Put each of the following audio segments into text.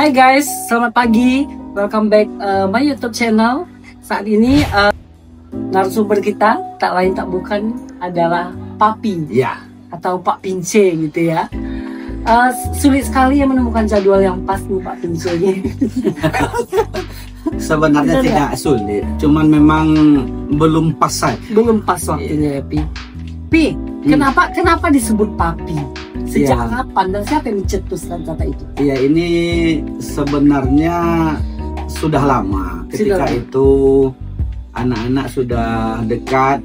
Hai guys, selamat pagi. Welcome back my YouTube channel. Saat ini narasumber kita tak lain tak bukan adalah Papi, ya, atau Pak Pince gitu ya. Sulit sekali ya menemukan jadwal yang pas nih Pak Pince ini. Sebenarnya tidak sulit, cuman memang belum pas saja. Belum pas waktunya ya Pi. Pi, kenapa disebut Papi? Sejak kapan dan siapa yang mencetuskan kata itu? Iya, ini sebenarnya sudah lama. Ketika itu anak-anak sudah dekat.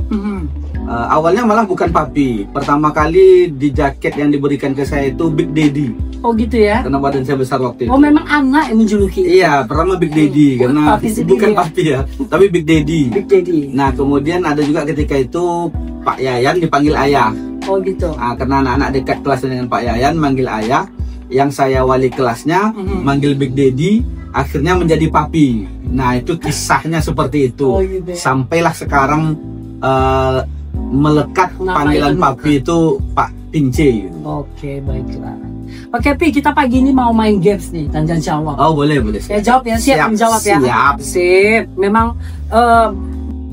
Awalnya malah bukan Papi. Pertama kali di jaket yang diberikan ke saya itu Big Daddy. Oh gitu ya? Karena badan saya besar waktu itu. Oh memang anak yang menjuluki? Iya, pertama Big Daddy. Karena bukan ya? Papi ya, tapi Big Daddy. Big Daddy. Nah kemudian ada juga ketika itu Pak Yayan dipanggil ayah. Oh gitu. Nah, karena anak-anak dekat kelasnya dengan Pak Yayan manggil ayah, yang saya wali kelasnya manggil Big Daddy, akhirnya menjadi Papi. Nah itu kisahnya seperti itu. Oh, gitu ya? Sampailah sekarang melekat panggilan Papi itu Pak Pince. Oke, baiklah. Oke Pi, kita pagi ini mau main games nih, tanya jawab. Oh boleh. Ya jawab ya, siap menjawab ya. Siap. Sip. Memang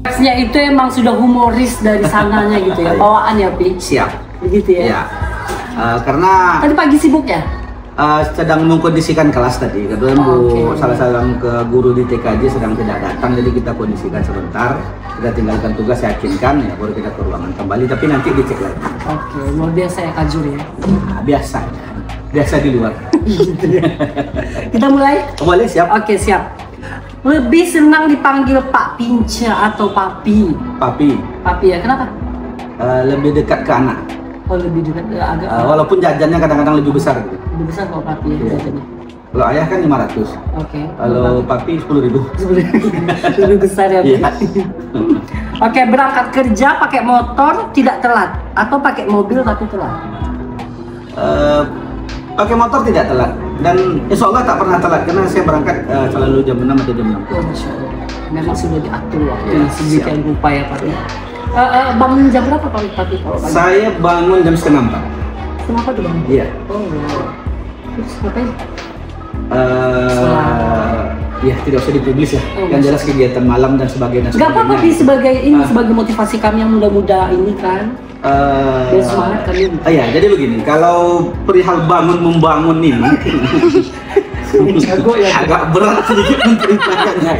gamesnya itu emang sudah humoris dari sananya gitu ya, bawaan ya Pi. Siap. Begitu ya. Ya. Karena tadi pagi sibuk ya? Sedang mengkondisikan kelas tadi. Kebetulan salah seorang guru di TKJ sedang tidak datang, jadi kita kondisikan sebentar. Kita tinggalkan tugas, yakinkan, ya baru kita ke ruangan kembali. Tapi nanti dicek lagi. Oke, luar biasa ya Kak Juri ya. Nah, biasa di luar. Kita mulai? Boleh, siap. Oke, siap. Lebih senang dipanggil Pak Pince atau Papi? Papi. Papi ya, kenapa? Lebih dekat ke anak. Oh lebih dekat agak. Walaupun jajannya kadang-kadang lebih besar gitu. Lebih besar kalau Papi ya jajannya. Kalau ayah kan 500. Oke. Kalau Papi 10.000. Lebih besar ya. Oke, berangkat kerja pakai motor tidak telat atau pakai mobil tapi telat? Pakai motor tidak telat, dan insya Allah tak pernah telat karena saya berangkat selalu jam 6 atau jam 6. Oh, Masya Allah. Memang sudah diatur waktu sedemikian rupa ya Pak. Bangun jam berapa Pak? Saya bangun jam 3:30. Kenapa tuh Bang? Iya. Oh, terus ngapain? Ya tidak usah dipublis ya. Yang jelas kegiatan malam dan sebagainya. Gak apa-apa sebagai sebagai motivasi kami yang muda-muda ini kan. Biar semangat kami. Iya, jadi begini. Kalau perihal membangun ini agak berat sedikit menceritakannya.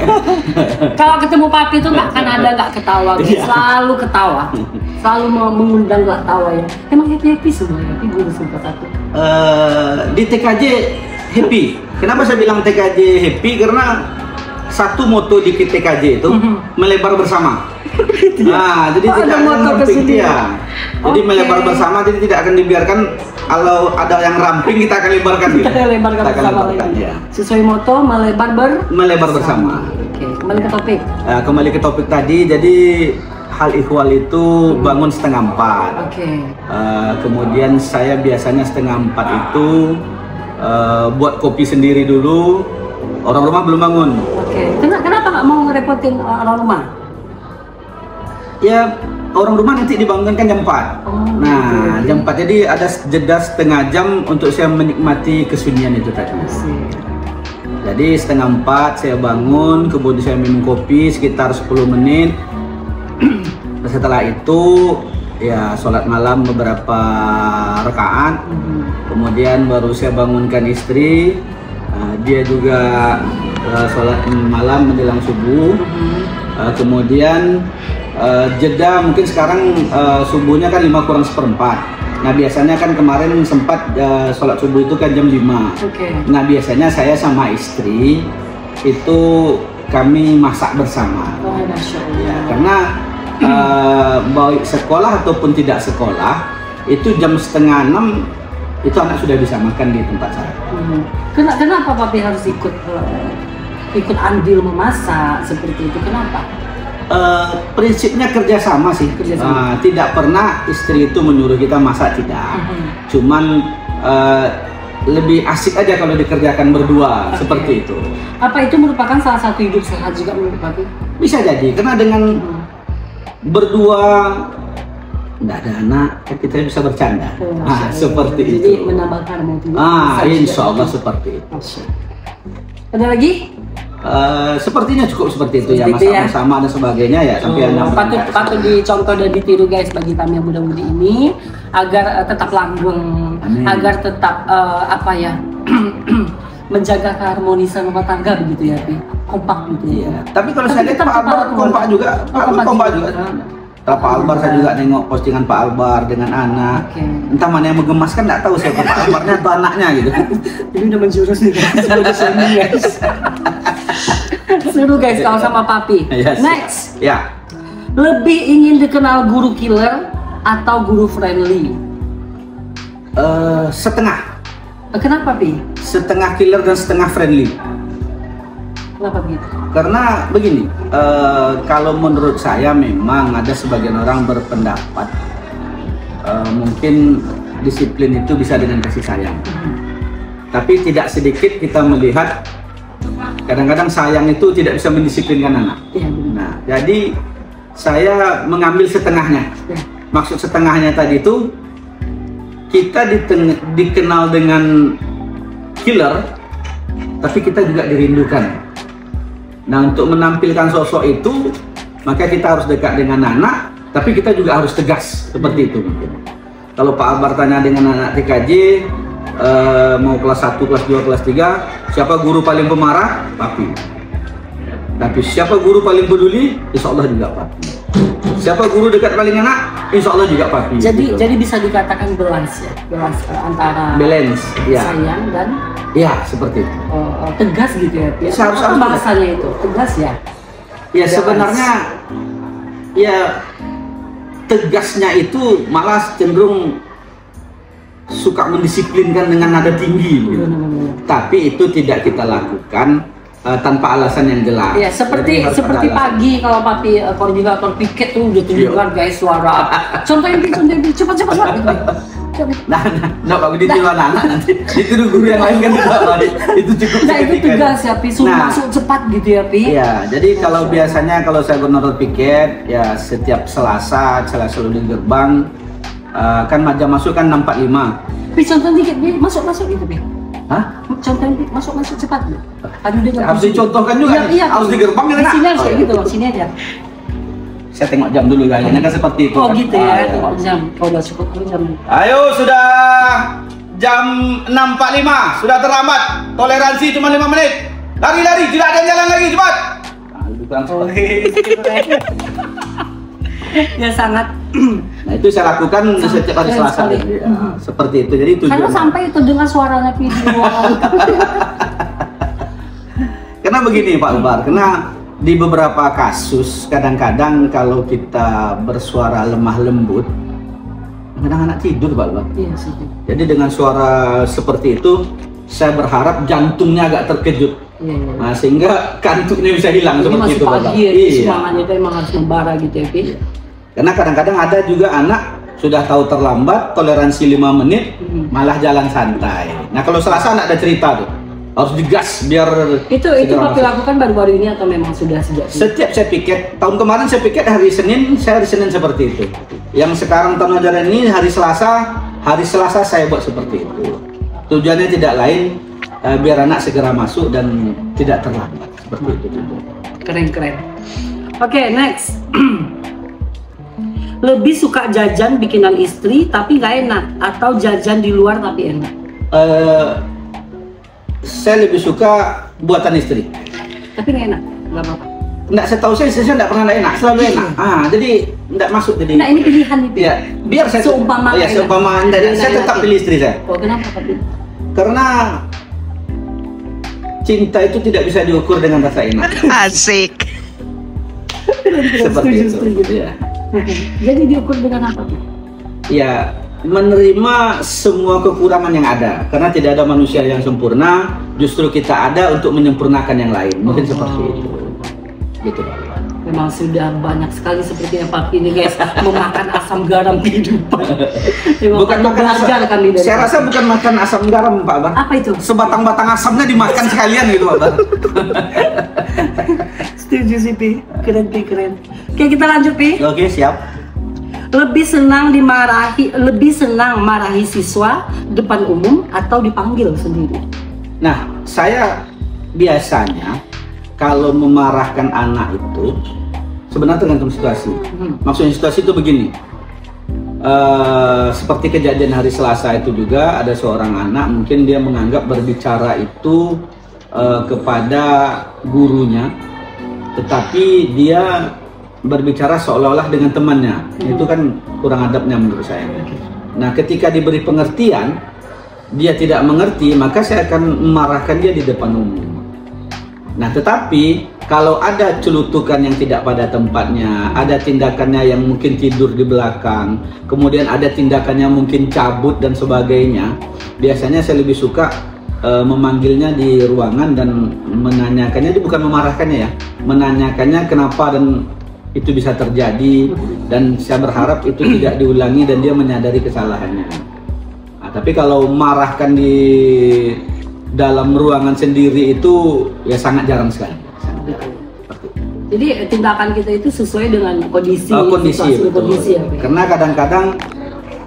Kalau ketemu Papi itu nggak akan ada nggak ketawa, selalu ketawa, selalu mengundang nggak tawa ya. Emang happy semua ya, Papi guru sempat satu. Di TKJ happy. Kenapa saya bilang TKJ happy? Karena satu moto di TKJ itu melebar bersama. Nah, jadi tidak ramping dia. Jadi melebar bersama, jadi tidak akan dibiarkan kalau ada yang ramping kita akan lebarkan. Kita akan lebarkan bersama. Ya. Sesuai moto melebar bersama. Oke, kembali ke topik. Kembali ke topik tadi. Jadi hal ikhwal itu bangun 3:30. Oke. Kemudian saya biasanya 3:30 itu buat kopi sendiri dulu. Orang rumah belum bangun. Oke. Kenapa nggak mau ngerepotin orang rumah? Ya, orang rumah nanti dibangunkan jam 4. Nah, jam 4 jadi ada jeda setengah jam untuk saya menikmati kesunyian itu tadi. Jadi 3:30 saya bangun, kemudian saya minum kopi sekitar 10 menit. Setelah itu ya sholat malam beberapa rakaat. Kemudian baru saya bangunkan istri. Dia juga sholat malam menjelang subuh. Kemudian jeda mungkin sekarang subuhnya kan 5:45. Nah biasanya kan kemarin sempat sholat subuh itu kan jam 5. Nah biasanya saya sama istri itu kami masak bersama. Ya, karena baik sekolah ataupun tidak sekolah itu jam 5:30 itu anak sudah bisa makan di tempat saya. Kenapa Papi harus ikut andil memasak seperti itu? Kenapa? Prinsipnya kerjasama sih. Tidak pernah istri itu menyuruh kita masak, tidak. Cuman lebih asik aja kalau dikerjakan berdua seperti itu. Apa itu merupakan salah satu hidup sehat juga menurut Papi? Bisa jadi, karena dengan berdua nggak ada anak, kita bisa bercanda. Seperti itu. Jadi menambah harmoni. Insya Allah seperti itu. Ada lagi? Sepertinya cukup seperti itu ya, Seperti itu ya. masak-sama dan sebagainya ya, sampai patut dicontoh dan ditiru guys bagi kami yang muda-mudi ini agar tetap langgeng, Amin. agar tetap apa ya menjaga keharmonisan rumah tangga begitu ya, Pi. Kompak gitu ya. Tapi kalau saya lihat Pak Albar kompak juga, kompak juga. Pak Albar saya juga nengok postingan Pak Albar dengan anak. Entah mana yang menggemaskan nggak tahu siapa Pak Albarnya atau anaknya gitu. Ini udah menjurus nih guys. Seru guys kalau sama papi. Yes. Next. Ya. Lebih ingin dikenal guru killer atau guru friendly? Setengah. Kenapa, Pi? Setengah killer dan setengah friendly. Kenapa begitu? Karena begini, kalau menurut saya memang ada sebagian orang berpendapat mungkin disiplin itu bisa dengan kasih sayang. Tapi tidak sedikit kita melihat kadang-kadang sayang itu tidak bisa mendisiplinkan anak. Ya, Nah, jadi saya mengambil setengahnya. ya. Maksud setengahnya tadi itu kita dikenal dengan killer, tapi kita juga dirindukan. Nah, untuk menampilkan sosok itu, maka kita harus dekat dengan anak, tapi kita juga harus tegas seperti itu mungkin. Kalau Pak Albar tanya dengan anak TKJ, mau kelas 1, kelas 2, kelas 3, siapa guru paling pemarah? Papi. Tapi siapa guru paling peduli? Insya Allah juga papi. Siapa guru dekat paling enak? Insya Allah juga papi. Jadi gitu. jadi bisa dikatakan balance ya, antara Balance, ya. sayang dan Ya, seperti itu. tegas gitu ya, Pi. Seharusnya Apa bahasanya itu? Tegas ya. Ya sebenarnya ya tegasnya itu malah cenderung suka mendisiplinkan dengan nada tinggi gitu. Tapi itu tidak kita lakukan tanpa alasan yang jelas. Ya, seperti Jadi harus ada alasan. pagi kalau papi koordinator piket tuh udah tunjukkan guys suara. Contohin cepat gitu. Nah, Pak Budi anak nanti dituduh guru yang lain kan itu cukup Nah, itu seketika. tegas ya, Pi. Suruh masuk cepat gitu ya, Pi. Iya, jadi kalau biasanya kalau saya koordinator piket ya setiap Selasa selalu di gerbang kan jam masuk kan 6.45. Pi, contohin dikit, Pi. Masuk gitu, Pi. Hah? Contohin, Pi. Masuk cepat. Aduh, dia Harus dicontohkan juga nih. Iya, Harus di gerbang di kan? sini harus Oh, kayak iya. gitu loh, sini aja. Saya tengok jam dulu kayaknya kan seperti itu. Oh kan? gitu ya, Ah, iya. tengok jam. Oh, udah cukup jam. Ayo sudah jam 6.45, sudah terlambat. Toleransi cuma 5 menit. Lari, tidak ada yang jalan lagi, cepat. Nah, itu kan seperti Ya sangat. Nah, itu saya lakukan setiap hari keren Selasa. sekali. Ya, seperti itu. Jadi Karena tujuan. sampai itu dengar suaranya Pi di ruangan. Karena begini Pak Albar, karena di beberapa kasus kadang-kadang kalau kita bersuara lemah lembut, kadang anak tidur Pak Albar. Iya sih. Jadi dengan suara seperti itu, saya berharap jantungnya agak terkejut. Iya. Nah, sehingga kantuknya bisa hilang Ini seperti masih itu Pak Albar. pagi ya, Iya. semangatnya itu emang harus membara gitu ya, Pi. Karena kadang-kadang ada juga anak sudah tahu terlambat, toleransi 5 menit, malah jalan santai. Nah, kalau Selasa anak ada cerita tuh, harus digas biar Itu segera Papi masuk. lakukan baru-baru ini atau memang sudah sejak dulu? Setiap saya piket, tahun kemarin saya piket hari Senin, saya hari Senin seperti itu. Yang sekarang tahun ajaran ini hari Selasa saya buat seperti itu. Tujuannya tidak lain biar anak segera masuk dan tidak terlambat seperti itu. Keren. Oke, next. Lebih suka jajan bikinan istri tapi nggak enak atau jajan di luar tapi enak? Saya lebih suka buatan istri. Tapi nggak enak, nggak apa-apa. Nggak, setahu saya nggak pernah nggak enak, selalu enak. Jadi nggak masuk jadi. Nah, ini pilihan nih, Pi. Ya, biar saya Seumpama ya, enak. seumpama Jadi saya enak tetap lagi. pilih istri saya. Oh, kenapa, Papi? Karena cinta itu tidak bisa diukur dengan rasa enak. Asik. Seperti itu. Setuju. Ya. Jadi diukur dengan apa, Pi? Ya, menerima semua kekurangan yang ada. Karena tidak ada manusia yang sempurna, justru kita ada untuk menyempurnakan yang lain. Mungkin seperti itu. Gitu, Pak. Memang sudah banyak sekali seperti yang Papi ini guys memakan asam garam kehidupan. Memang Bukan perlu makan belajar asam. kami dari Saya Papi. rasa bukan makan asam garam, Pak Bang. Apa itu? Sebatang-batang asamnya dimakan sekalian gitu, Pak Bang. Setuju sih, Pi. Keren. Oke, kita lanjut, Pi. Oke, siap. Lebih senang marahi siswa depan umum atau dipanggil sendiri? Nah, saya biasanya kalau memarahkan anak itu sebenarnya tergantung situasi. Maksudnya situasi itu begini. Seperti kejadian hari Selasa itu juga ada seorang anak mungkin dia menganggap berbicara itu kepada gurunya, tetapi dia berbicara seolah-olah dengan temannya. Itu kan kurang adabnya menurut saya. Nah, ketika diberi pengertian dia tidak mengerti, maka saya akan memarahkan dia di depan umum. Nah, tetapi kalau ada celutukan yang tidak pada tempatnya, ada tindakannya yang mungkin tidur di belakang, kemudian ada tindakannya mungkin cabut dan sebagainya, biasanya saya lebih suka memanggilnya di ruangan dan menanyakannya, dia bukan memarahkannya ya, menanyakannya kenapa dan itu bisa terjadi, dan saya berharap itu tidak diulangi dan dia menyadari kesalahannya. Nah, tapi kalau marahkan di dalam ruangan sendiri itu ya sangat jarang sekali. Jadi tindakan kita itu sesuai dengan kondisi, kondisi ya. Karena kadang-kadang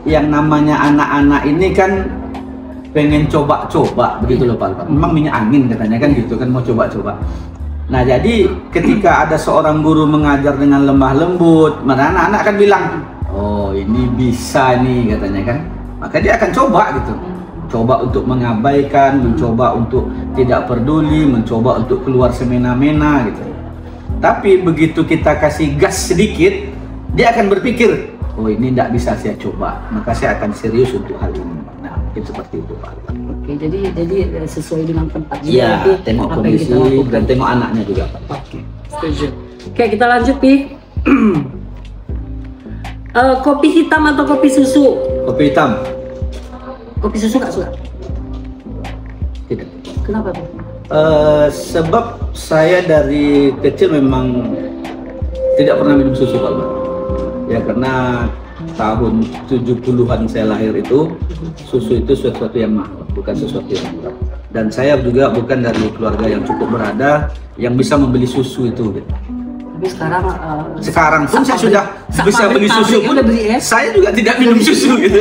yang namanya anak-anak ini kan pengen coba-coba begitu loh Pak. Memang minyak angin katanya kan gitu kan, mau coba-coba. Nah, jadi ketika ada seorang guru mengajar dengan lemah lembut, mana anak-anak kan bilang, oh ini bisa nih katanya kan, maka dia akan coba gitu. Coba untuk mengabaikan, mencoba untuk tidak peduli, mencoba untuk keluar semena-mena gitu. Tapi begitu kita kasih gas sedikit, dia akan berpikir, oh ini tidak bisa saya coba, maka saya akan serius untuk hal ini. Nah, mungkin seperti itu Pak. Oke, jadi sesuai dengan tempat. Iya, tengok kondisi dan tengok anaknya juga Pak. Oke, setuju. Oke, kita lanjut Pi. Kopi hitam atau kopi susu? Kopi hitam. Kopi susu nggak suka? Tidak. Kenapa Pak? Sebab saya dari kecil memang tidak pernah minum susu Pak. Ya karena tahun 70-an saya lahir itu, susu itu sesuatu yang mahal, bukan sesuatu yang murah. Dan saya juga bukan dari keluarga yang cukup berada yang bisa membeli susu itu. Tapi sekarang pun saya sudah bisa beli susu pun, saya juga tidak minum susu gitu.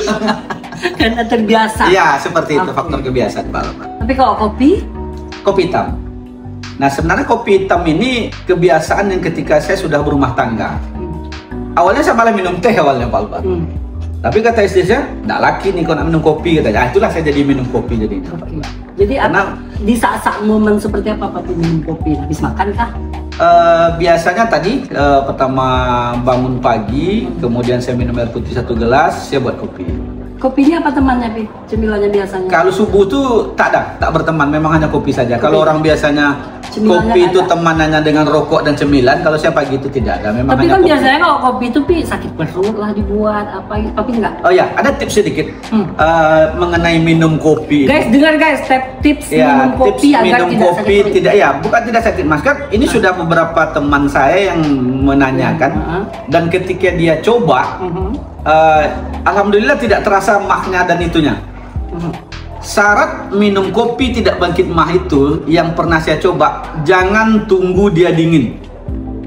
Karena terbiasa. Iya, seperti itu, faktor kebiasaan Pak. Tapi kalau kopi? Kopi hitam. Nah, sebenarnya kopi hitam ini kebiasaan yang ketika saya sudah berumah tangga. Awalnya saya malah minum teh awalnya Pak Albar. Tapi kata istri saya, "Nggak laki nih kalau nak minum kopi," katanya. Itulah saya jadi minum kopi jadi. Jadi karena di saat-saat momen seperti apa Pak minum kopi? Habis makan kah? Biasanya tadi pertama bangun pagi, kemudian saya minum air putih 1 gelas, saya buat kopi. Kopinya apa temannya Pi? Cemilannya biasanya? Kalau subuh tuh tak berteman, memang hanya kopi saja. Kalau orang biasanya kopi itu temanannya dengan rokok dan cemilan, kalau saya pagi itu tidak ada. Memang tapi hanya kan kopi. Biasanya kalau kopi itu Pi sakit perut lah dibuat apa, tapi enggak. Oh ya, ada tips sedikit mengenai minum kopi. Guys, dengar guys, tips ya, minum kopi tips agar minum tidak kopi sakit perut. tidak ya, bukan tidak sakit mas kan. Ini sudah beberapa teman saya yang menanyakan dan ketika dia coba, alhamdulillah tidak terasa mahnya dan itunya. Syarat minum kopi tidak bangkit mah itu yang pernah saya coba, jangan tunggu dia dingin.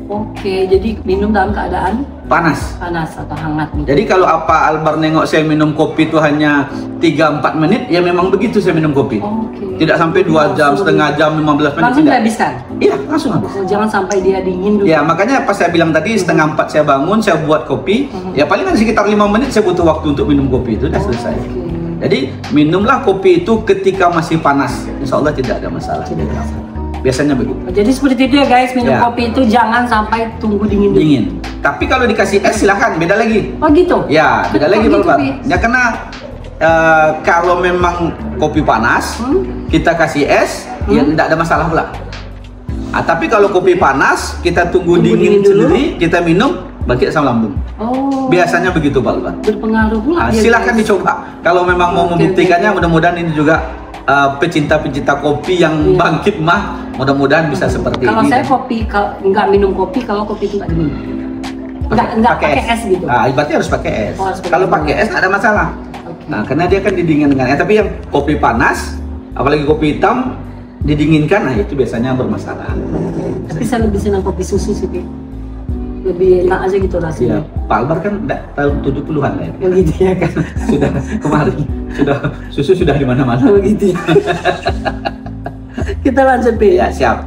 Oke, jadi minum dalam keadaan panas atau hangat gitu. Jadi kalau apa Albar nengok saya minum kopi itu hanya 3-4 menit, ya memang begitu saya minum kopi. Tidak sampai 2 jam, setengah jam, 15 menit. Langsung dihabiskan? Iya, langsung habis. Jangan sampai dia dingin dulu. Ya, makanya pas saya bilang tadi setengah 4 saya bangun, saya buat kopi. Ya paling sekitar 5 menit saya butuh waktu untuk minum kopi itu, sudah selesai. Jadi minumlah kopi itu ketika masih panas. Insya Allah tidak ada masalah. Biasanya begitu. Jadi seperti itu ya guys, minum kopi itu jangan sampai tunggu dingin dulu. Dingin. Tapi kalau dikasih es silahkan, beda lagi. Oh gitu? Ya, beda lagi Pak. Ya karena kalau memang kopi panas, kita kasih es, ya tidak ada masalah pula. Tapi kalau kopi panas, kita tunggu dingin sendiri, kita minum, bangkit asam lambung. Oh. Biasanya begitu Pak Albar. Berpengaruh pula. Silahkan dicoba. Kalau memang mau membuktikannya, mudah-mudahan ini juga pecinta-pecinta kopi yang bangkit mah, mudah-mudahan bisa seperti kalau ini. Kalau saya kopi, nggak minum kopi kalau kopi itu nggak diminum. Nggak pakai es gitu. Berarti harus pakai es. Kalau pakai es nggak ada masalah. Nah, karena dia kan didinginkan dengan es. Tapi yang kopi panas, apalagi kopi hitam didinginkan, nah itu biasanya bermasalah. Tapi saya lebih senang kopi susu sih, lebih enak aja gitu rasanya. Ya, Pak Albar kan tahun 70-an ya. Oh gitu ya kan. Sudah kemarin susu sudah di mana-mana. Oh gitu ya. Kita lanjut, Pi. Ya, siap.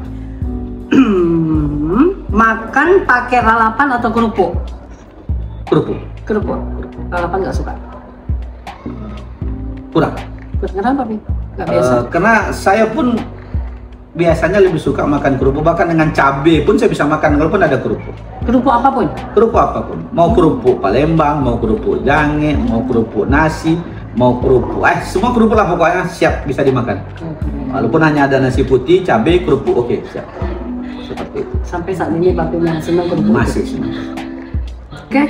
Makan pakai lalapan atau kerupuk? Kerupuk. Kerupuk. Lalapan nggak suka. Kurang. Kenapa, Pi? Nggak biasa. Karena saya pun biasanya lebih suka makan kerupuk, bahkan dengan cabai pun saya bisa makan walaupun ada kerupuk. Kerupuk apapun? Kerupuk apapun. Mau kerupuk Palembang, mau kerupuk jange, mau kerupuk nasi, mau kerupuk, semua kerupuk lah pokoknya siap bisa dimakan. Walaupun hanya ada nasi putih, cabai, kerupuk, oke, siap. Seperti itu. Sampai saat ini Papi masih senang kerupuk? Masih senang. Oke.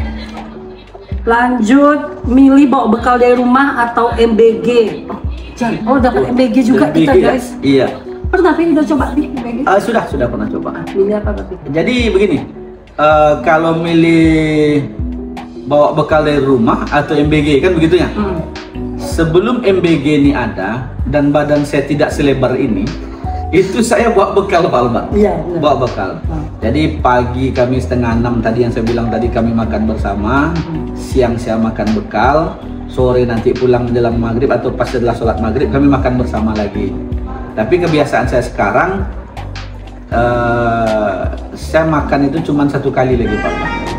Lanjut, milih bawa bekal dari rumah atau MBG? Oh, dapat MBG juga MBG, kita, guys. Iya. Pernah Pi udah coba di MBG? Sudah pernah coba. Milih apa, Papi? Jadi begini, kalau milih bawa bekal dari rumah atau MBG kan begitu ya? Sebelum MBG ini ada dan badan saya tidak selebar ini, itu saya bawa bekal, Pak Albert. Iya. Bawa bekal. Jadi pagi kami 5:30 tadi yang saya bilang tadi kami makan bersama, siang saya makan bekal, sore nanti pulang menjelang maghrib atau pas setelah sholat maghrib kami makan bersama lagi. Tapi kebiasaan saya sekarang, saya makan itu cuma 1 kali lagi, Pak,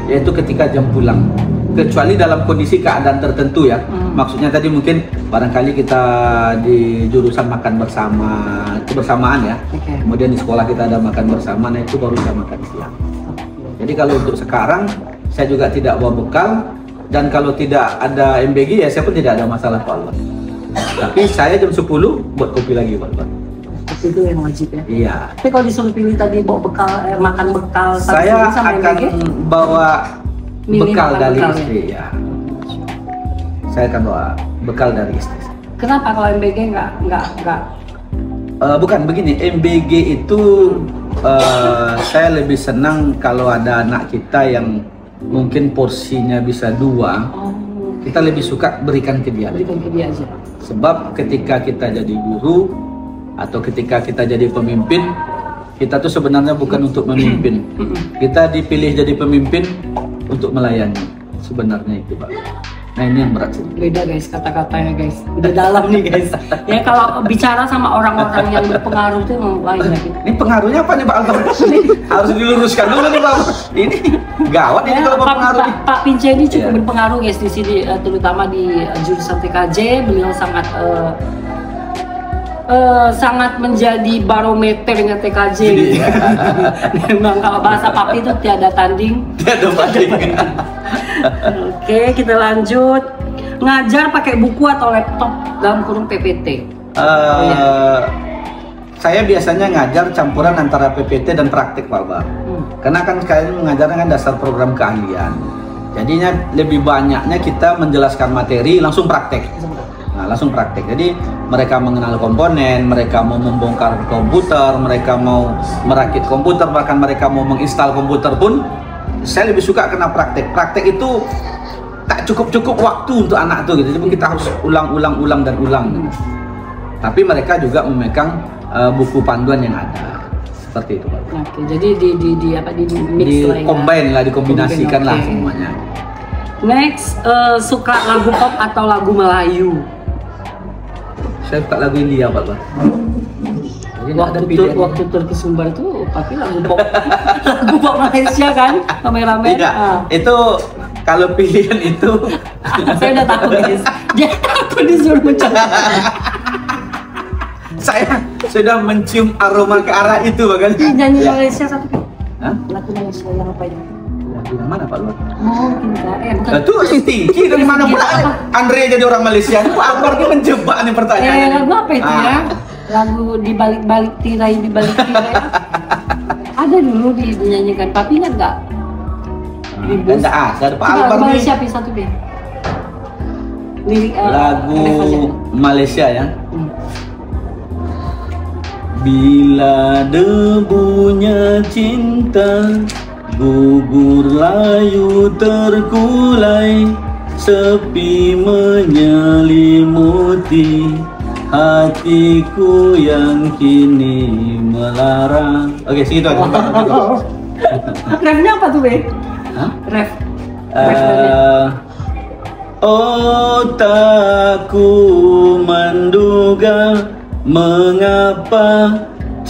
yaitu ketika jam pulang. Kecuali dalam kondisi keadaan tertentu ya. Maksudnya tadi mungkin barangkali kita di jurusan makan bersama, kebersamaan ya. Kemudian di sekolah kita ada makan bersama, nah itu baru saya makan siang. Jadi kalau untuk sekarang saya juga tidak bawa bekal, dan kalau tidak ada MBG ya saya pun tidak ada masalah, Pak Albert. Tapi saya jam 10 buat kopi lagi, Pak Albert. Itu yang wajib ya. Iya. Tapi kalau disuruh pilih tadi bawa bekal, makan bekal, saya sama akan MBG? bawa Milih bekal makan dari bekal, istri ya. Saya akan bawa bekal dari istri. Kenapa kalau MBG nggak? Bukan begini, MBG itu saya lebih senang kalau ada anak kita yang mungkin porsinya bisa 2. Kita lebih suka berikan ke dia. Berikan ke dia aja. Sebab ketika kita jadi guru atau ketika kita jadi pemimpin, kita tuh sebenarnya bukan untuk memimpin. Kita dipilih jadi pemimpin untuk melayani. Sebenarnya itu, Pak. Nah, ini yang berat sih. Beda guys kata-katanya guys. Udah dalam nih guys. Ya kalau bicara sama orang-orang yang berpengaruh tuh emang lain lagi. Ini pengaruhnya apa nih, Pak Albert? Harus diluruskan dulu nih, Pak. Ini gawat ini kalau berpengaruh. Pak Pince ini cukup berpengaruh guys di sini, terutama di jurusan TKJ. Beliau sangat menjadi barometernya TKJ. Memang kalau bahasa Papi itu tiada tanding. Tiada banding. Oke, kita lanjut. Ngajar pakai buku atau laptop dalam kurung PPT? Saya biasanya ngajar campuran antara PPT dan praktik, Pak Albert. Karena kan kalian mengajarnya kan dasar program keahlian. Jadinya lebih banyaknya kita menjelaskan materi langsung praktek. Nah, langsung praktek. Jadi mereka mengenal komponen, mereka mau membongkar komputer, mereka mau merakit komputer, bahkan mereka mau menginstal komputer pun saya lebih suka kena praktek. Praktek itu tak cukup waktu untuk anak tuh gitu. Jadi kita harus ulang. Tapi mereka juga memegang buku panduan yang ada. Seperti itu, Pak. Oke, jadi di mix lah ya. Combine lah, dikombinasikan lah semuanya. Next, suka lagu pop atau lagu Melayu? Saya suka lagu India, Pak. Waktu Turki Sumbar itu pakai lagu pop Malaysia kan, kameramen. Tidak, itu kalau pilihan itu saya udah tahu guys, dia takut disuruh mencoba. Saya sudah mencium aroma ke arah itu, bahkan. Nyanyi Malaysia satu. Lagu Malaysia yang apa ya? Lagu yang mana, Pak Luar? Oh, kita Itu si tinggi dari mana pula Andre jadi orang Malaysia? Pak Akbar ini menjebak nih pertanyaannya. Lagu apa itu ya? Lagu di balik tirai. Ada dulu dinyanyikan, tapi ingat nggak? Enggak ada Pak Akbar nih. Malaysia satu B. Lagu Malaysia ya. Bila debunya cinta gugur layu terkulai, sepi menyelimuti hatiku yang kini melara. Oke, segitu aja. Refnya apa tuh, Be? Ref. Oh, tak ku menduga mengapa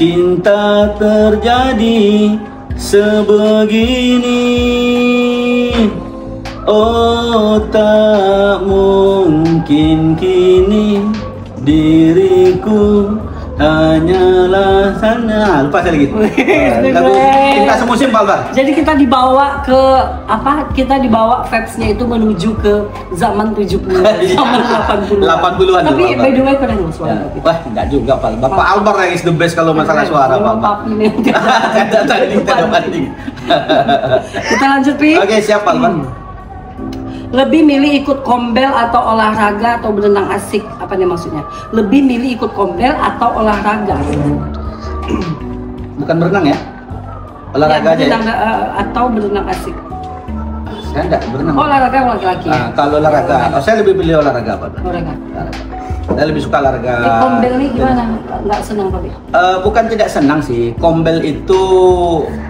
cinta terjadi sebegini. Oh, tak mungkin kini diriku hanyalah sana. Lupa saya lagi. Lagu Cinta Semusim, Pak Albar. Jadi kita dibawa ke apa? Kita dibawa vibes-nya itu menuju ke zaman 70, zaman 80-an. 80-an. Tapi by the way keren loh suara. Wah, enggak juga, Pak. Bapak Albar yang is the best kalau masalah suara, Pak. Papi nih. Kita lanjut, Pi. Oke, siap, Pak Albar. Lebih milih ikut kombel atau olahraga atau berenang asik? Apa nih maksudnya? Lebih milih ikut kombel atau olahraga? Bukan berenang ya? Olahraga aja ya? Atau berenang asik? Saya enggak berenang. Olahraga laki-laki ya? Kalau olahraga, saya lebih pilih olahraga, Pak. Olahraga. Saya lebih suka olahraga. Kombel nih gimana? Nggak senang, Pak? Bukan tidak senang sih. Kombel itu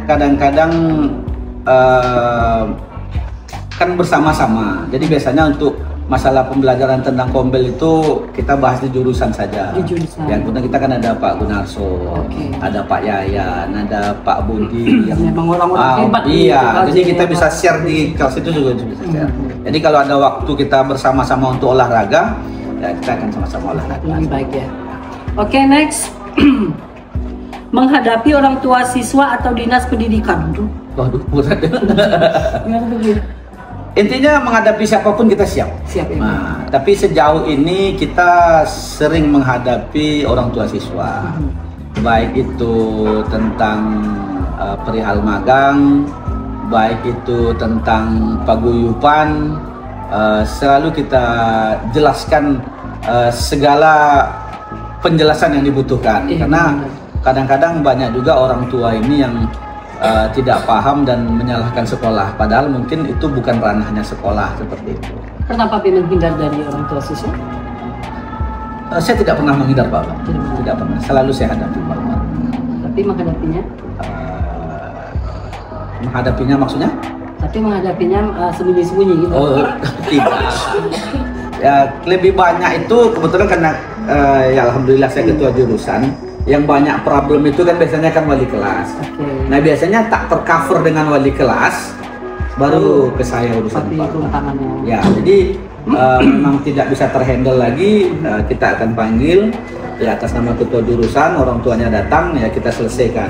kadang-kadang kan bersama-sama. Jadi biasanya untuk masalah pembelajaran tentang kombel itu kita bahas di jurusan saja. Di jurusan. Yang kita kan ada Pak Gunarso, ada Pak Yayan, ada Pak Budi. Yang memang orang-orang hebat. Iya, jadi kita bisa share di kelas itu juga bisa share. Jadi kalau ada waktu kita bersama-sama untuk olahraga, ya kita akan sama-sama olahraga. Lebih baik ya. Oke, next. Menghadapi orang tua siswa atau dinas pendidikan. Waduh, berat. Gimana begini? Intinya menghadapi siapapun kita siap. Siap ya. Nah, tapi sejauh ini kita sering menghadapi orang tua siswa, baik itu tentang perihal magang, baik itu tentang paguyuban, selalu kita jelaskan segala penjelasan yang dibutuhkan. Karena kadang-kadang banyak juga orang tua ini yang tidak paham dan menyalahkan sekolah, padahal mungkin itu bukan ranahnya sekolah seperti itu. Pernah Papi menghindar dari orang tua siswa? Saya tidak pernah menghindar, Pak. Tidak pernah. Selalu saya hadapi, Pak. Tapi menghadapinya? Menghadapinya maksudnya? Tapi menghadapinya sembunyi-sembunyi gitu? Oh, tidak. Ya, lebih banyak itu kebetulan karena ya alhamdulillah saya ketua jurusan. Yang banyak problem itu kan biasanya kan wali kelas. Nah biasanya tak tercover dengan wali kelas, baru ke saya urusan tangannya. Ya jadi memang tidak bisa terhandle lagi, kita akan panggil ya atas nama ketua jurusan, orang tuanya datang ya kita selesaikan.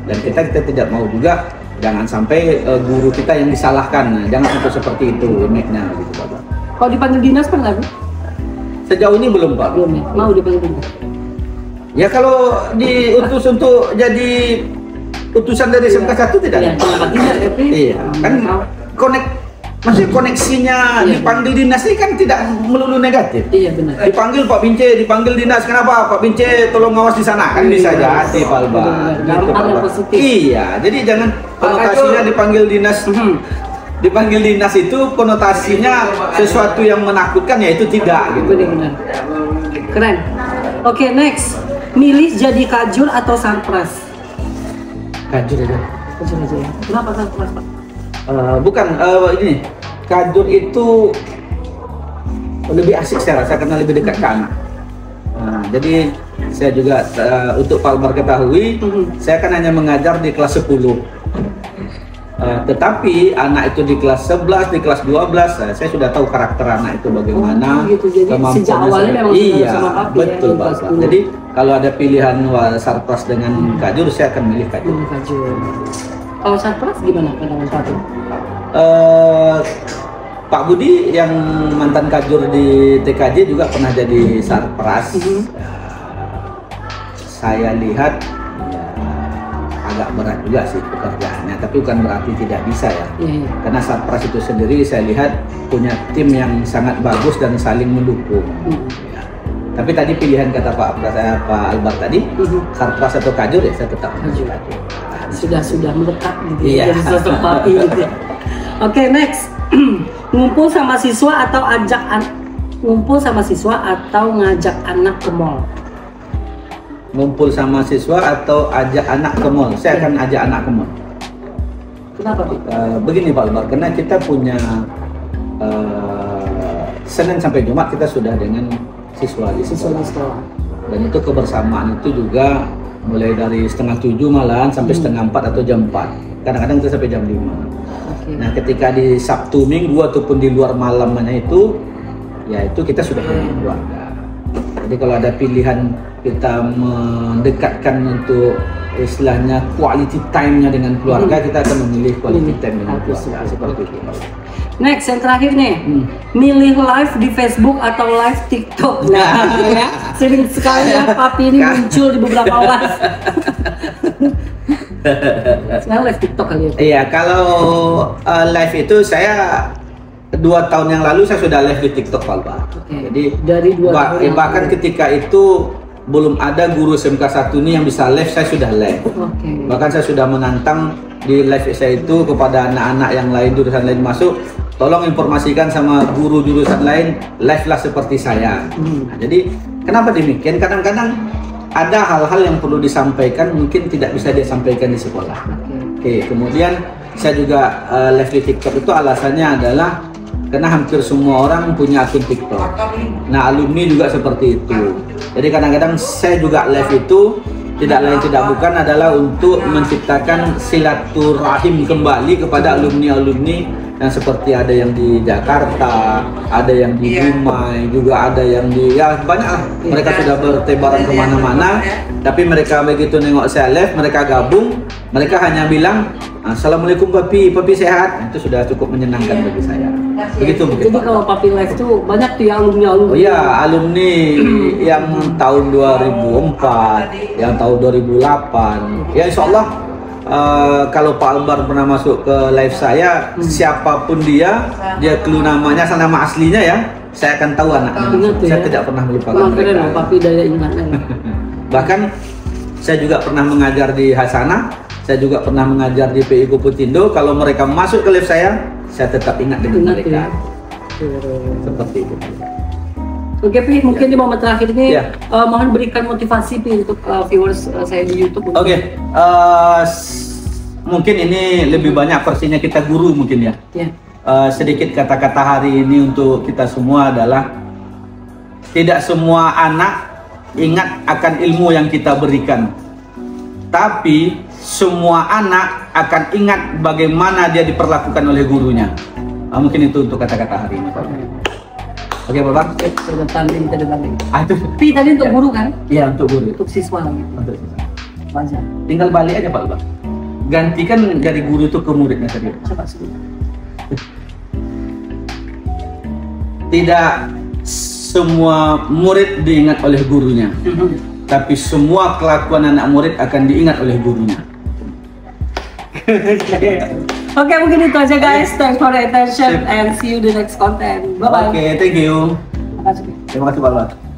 Dan kita tidak mau juga jangan sampai guru kita yang disalahkan. Nah, jangan sampai seperti itu image-nya gitu, Pak. Kalau dipanggil dinas pernah, Bu? Sejauh ini belum, Pak. Belum ya? Mau dipanggil dinas? Ya kalau diutus untuk jadi utusan dari SMK 1 tidak? Iya, iya. Kan maksudnya koneksinya dipanggil dinas ini kan tidak melulu negatif. Iya benar. Dipanggil Pak Bince, dipanggil dinas, kenapa Pak Bince tolong ngawas di sana, kan bisa jadi Pak Albar. Iya, jadi jangan konotasinya dipanggil dinas. Dipanggil dinas itu konotasinya sesuatu yang menakutkan, ya itu tidak gitu. Benar. Keren. Oke, next. Milih jadi kajur atau sarpras? Kajur aja. Kajur aja ya. Kenapa sarpras, Pak? Bukan, ini kajur itu lebih asik saya rasa karena lebih dekat ke anak. Jadi saya juga untuk Pak Albar ketahui, saya kan hanya mengajar di kelas 10. Tetapi anak itu di kelas 11, di kelas 12, saya sudah tahu karakter anak itu bagaimana. Gitu. Jadi sejak awalnya memang iya, sama Papi, betul ya, Pak. Jadi kalau ada pilihan sarpras dengan kajur, saya akan milih kajur. Kalau sarpras gimana pandangan Papi? Pak Budi yang mantan kajur di TKJ juga pernah jadi sarpras. Saya lihat agak berat juga sih pekerjaannya, tapi bukan berarti tidak bisa ya. Karena sarpras itu sendiri saya lihat punya tim yang sangat bagus dan saling mendukung. Tapi tadi pilihan kata Pak Albar tadi, sarpras atau kajur, ya saya tetap kajur. Sudah melekat gitu. Iya. Jadi sosok Papi gitu. Oke, next. Ngumpul sama siswa atau ngajak anak ke mall? Ngumpul sama siswa atau ajak anak ke mall? Saya akan ajak anak ke mall. Kenapa, Pak? Begini Pak Albar, karena kita punya Senin sampai Jumat kita sudah dengan siswa di sekolah. Dan itu kebersamaan itu juga mulai dari setengah 7 malahan sampai setengah 4 atau jam 4. Kadang-kadang kita sampai jam 5. Nah, ketika di Sabtu Minggu ataupun di luar malamnya itu, ya itu kita sudah punya keluarga. Jadi kalau ada pilihan kita mendekatkan untuk istilahnya quality time-nya dengan keluarga, kita akan memilih quality time dengan keluarga seperti itu. Next, yang terakhir nih, milih live di Facebook atau live TikTok. Nah, ya, sering sekali ya Papi ini muncul di beberapa live. Sekarang live TikTok kali ya? Iya, kalau live itu saya 2 tahun yang lalu saya sudah live di TikTok, Pak. Jadi dari 2 tahun bahkan ketika itu belum ada guru SMK 1 ini yang bisa live, saya sudah live. Bahkan saya sudah menantang di live saya itu kepada anak-anak yang lain, jurusan lain masuk, tolong informasikan sama guru jurusan lain, live lah seperti saya. Nah, jadi kenapa demikian? Kadang-kadang ada hal-hal yang perlu disampaikan mungkin tidak bisa disampaikan di sekolah. Kemudian saya juga live di TikTok itu alasannya adalah karena hampir semua orang punya akun TikTok. Nah, alumni juga seperti itu. Jadi kadang-kadang saya juga live itu tidak lain tidak bukan adalah untuk menciptakan silaturahim kembali kepada alumni-alumni yang seperti ada yang di Jakarta, ada yang di Dumai, juga ada yang di banyak lah. Mereka sudah bertebaran kemana-mana, tapi mereka begitu nengok saya live, mereka gabung, mereka hanya bilang Assalamualaikum Papi, Papi sehat. Itu sudah cukup menyenangkan bagi saya. Begitu mungkin. Jadi kalau Papi live tuh banyak tuh ya alumni-alumni. Oh iya, alumni yang tahun 2004, yang tahun 2008. Ya insya Allah kalau Pak Albar pernah masuk ke live saya, siapapun dia clue namanya, asal nama aslinya ya, saya akan tahu anaknya. Saya tidak pernah melupakan mereka. Papi daya ingatan. Bahkan saya juga pernah mengajar di Hasanah. Saya juga pernah mengajar di PI Kuputindo. Kalau mereka masuk ke live saya tetap ingat dengan mereka. Seperti itu. Oke, Pi, mungkin di momen terakhir ini mohon berikan motivasi Pi untuk viewers saya di YouTube. Oke, mungkin ini lebih banyak versinya kita guru mungkin ya. Sedikit kata-kata hari ini untuk kita semua adalah tidak semua anak ingat akan ilmu yang kita berikan, tapi semua anak akan ingat bagaimana dia diperlakukan oleh gurunya. Mungkin itu untuk kata-kata hari ini, Pak. Oke, Bapak. Sudah tanding, kita tanding. Itu. Pi, tadi untuk guru kan? Iya, untuk guru. Untuk siswa lagi. Untuk siswa. Wajar. Tinggal balik aja, Pak. Gantikan dari guru itu ke muridnya tadi. Coba sebut. Tidak semua murid diingat oleh gurunya, tapi semua kelakuan anak murid akan diingat oleh gurunya. Oke, mungkin itu aja guys. Thanks for the attention and see you the next content. Bye bye. Oke, thank you. Terima kasih. Terima kasih, Pak.